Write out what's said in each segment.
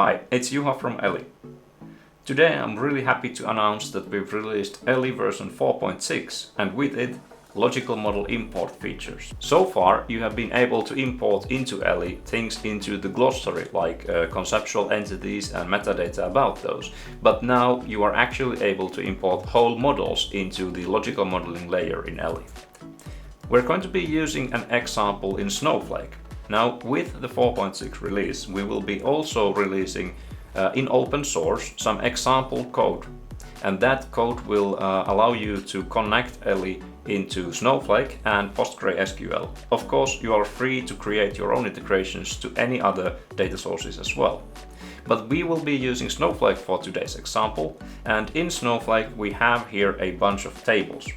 Hi, it's Juha from Ellie. Today I'm really happy to announce that we've released Ellie version 4.6 and with it logical model import features. So far you have been able to import into Ellie things into the glossary like conceptual entities and metadata about those, but now you are actually able to import whole models into the logical modeling layer in Ellie. We're going to be using an example in Snowflake. Now with the 4.6 release we will be also releasing in open source some example code, and that code will allow you to connect Ellie into Snowflake and PostgreSQL. Of course you are free to create your own integrations to any other data sources as well. But we will be using Snowflake for today's example, and in Snowflake we have here a bunch of tables.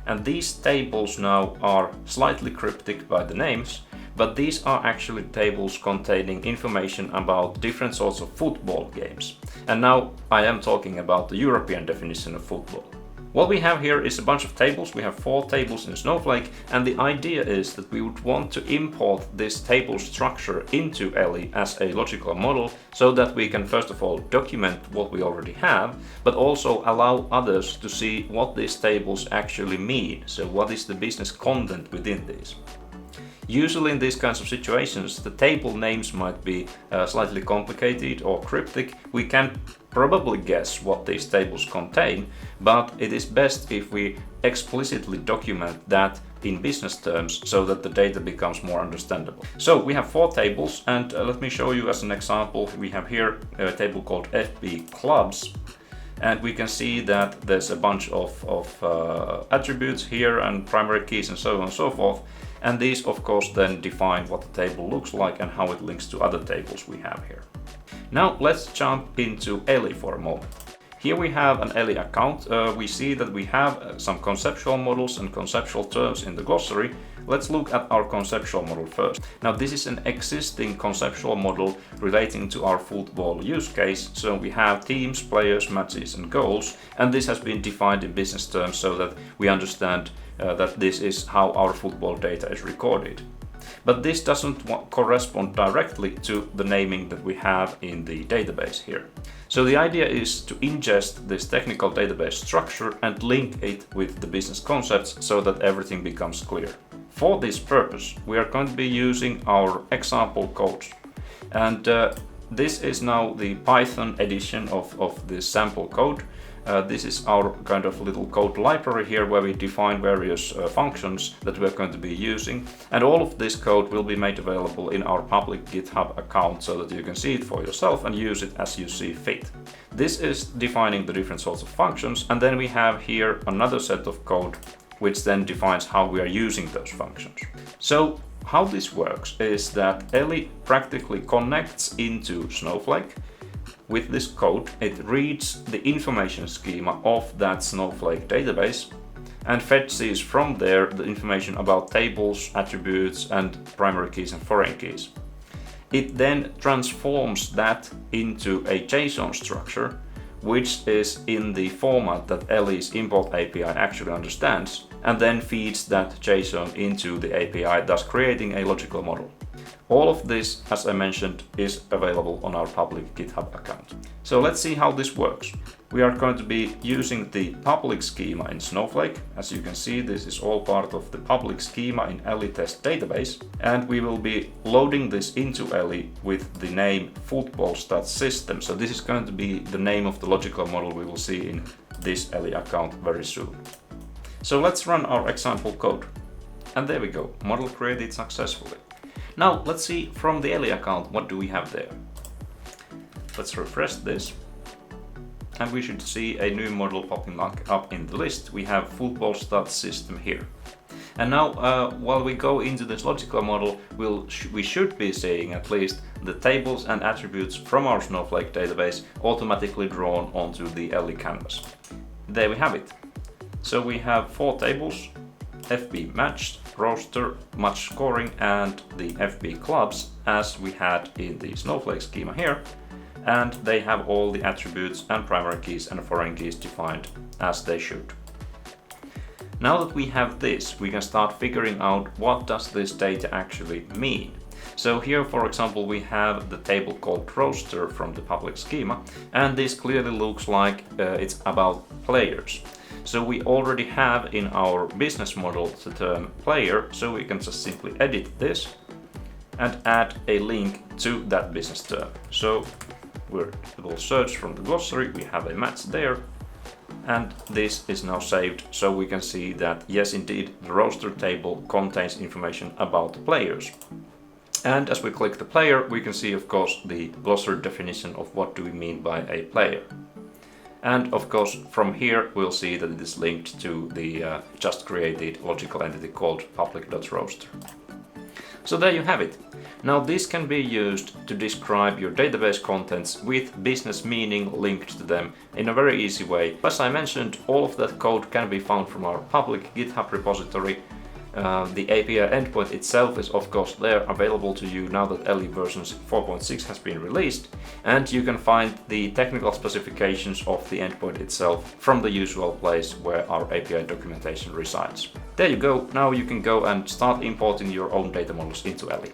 And these tables now are slightly cryptic by the names, but these are actually tables containing information about different sorts of football games. And now I am talking about the European definition of football. What we have here is a bunch of tables. We have 4 tables in Snowflake, and the idea is that we would want to import this table structure into Ellie as a logical model so that we can first of all document what we already have, but also allow others to see what these tables actually mean. So what is the business content within these? Usually in these kinds of situations the table names might be slightly complicated or cryptic. We can probably guess what these tables contain, but it is best if we explicitly document that in business terms so that the data becomes more understandable. So we have 4 tables, and let me show you as an example. We have here a table called FB clubs. And we can see that there's a bunch of attributes here and primary keys and so on and so forth. And these of course then define what the table looks like and how it links to other tables we have here. Now let's jump into Ellie for a moment. Here we have an Ellie account. We see that we have some conceptual models and conceptual terms in the glossary. Let's look at our conceptual model first. Now this is an existing conceptual model relating to our football use case. So we have teams, players, matches and goals, and this has been defined in business terms so that we understand that this is how our football data is recorded. But this doesn't correspond directly to the naming that we have in the database here. So the idea is to ingest this technical database structure and link it with the business concepts so that everything becomes clear. For this purpose, we are going to be using our example codes. And this is now the Python edition of this sample code. This is our kind of little code library here where we define various functions that we're going to be using, and all of this code will be made available in our public GitHub account so that you can see it for yourself and use it as you see fit. This is defining the different sorts of functions, and then we have here another set of code which then defines how we are using those functions. So how this works is that Ellie practically connects into Snowflake. With this code, it reads the information schema of that Snowflake database and fetches from there the information about tables, attributes, and primary keys and foreign keys. It then transforms that into a JSON structure, which is in the format that Ellie's import API actually understands, and then feeds that JSON into the API, thus creating a logical model. All of this, as I mentioned, is available on our public GitHub account. So let's see how this works. We are going to be using the public schema in Snowflake. As you can see, this is all part of the public schema in Ellie test database. And we will be loading this into Ellie with the name football.system. So this is going to be the name of the logical model we will see in this Ellie account very soon. So let's run our example code. And there we go, model created successfully. Now let's see from the Ellie account what do we have there. Let's refresh this and we should see a new model popping up in the list. We have football.system here. And now while we go into this logical model, we should be seeing at least the tables and attributes from our Snowflake database automatically drawn onto the Ellie canvas. There we have it. So we have 4 tables: FB matched, roster, match scoring, and the FB clubs as we had in the Snowflake schema here, and they have all the attributes and primary keys and foreign keys defined as they should. Now that we have this, we can start figuring out what does this data actually mean. So here, for example, we have the table called roster from the public schema, and this clearly looks like it's about players. So we already have in our business model the term player, so we can just simply edit this and add a link to that business term. So we'll search from the glossary, we have a match there, and this is now saved, so we can see that yes, indeed, the roster table contains information about the players. And as we click the player, we can see, of course, the glossary definition of what do we mean by a player. And of course, from here, we'll see that it is linked to the just created logical entity called public.roster. So there you have it. Now this can be used to describe your database contents with business meaning linked to them in a very easy way. As I mentioned, all of that code can be found from our public GitHub repository. The API endpoint itself is of course there, available to you now that Ellie version 4.6 has been released, and you can find the technical specifications of the endpoint itself from the usual place where our API documentation resides. There you go, now you can go and start importing your own data models into Ellie.